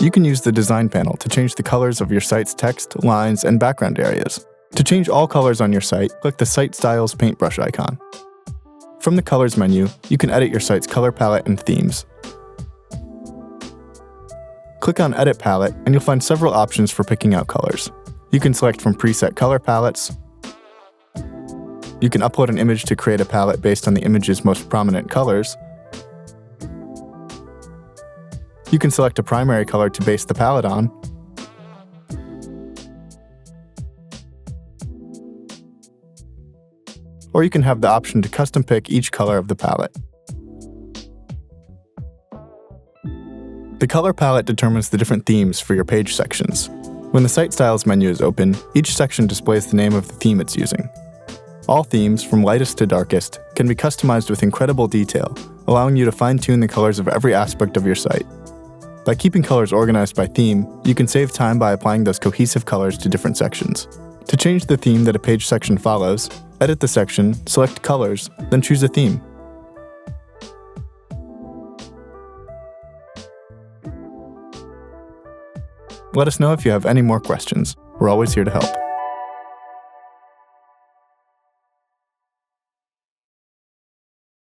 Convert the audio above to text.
You can use the Design panel to change the colors of your site's text, lines, and background areas. To change all colors on your site, click the Site Styles paintbrush icon. From the Colors menu, you can edit your site's color palette and themes. Click on Edit Palette, and you'll find several options for picking out colors. You can select from preset color palettes. You can upload an image to create a palette based on the image's most prominent colors. You can select a primary color to base the palette on. Or you can have the option to custom pick each color of the palette. The color palette determines the different themes for your page sections. When the Site Styles menu is open, each section displays the name of the theme it's using. All themes, from lightest to darkest, can be customized with incredible detail, allowing you to fine-tune the colors of every aspect of your site. By keeping colors organized by theme, you can save time by applying those cohesive colors to different sections. To change the theme that a page section follows, edit the section, select Colors, then choose a theme. Let us know if you have any more questions. We're always here to help.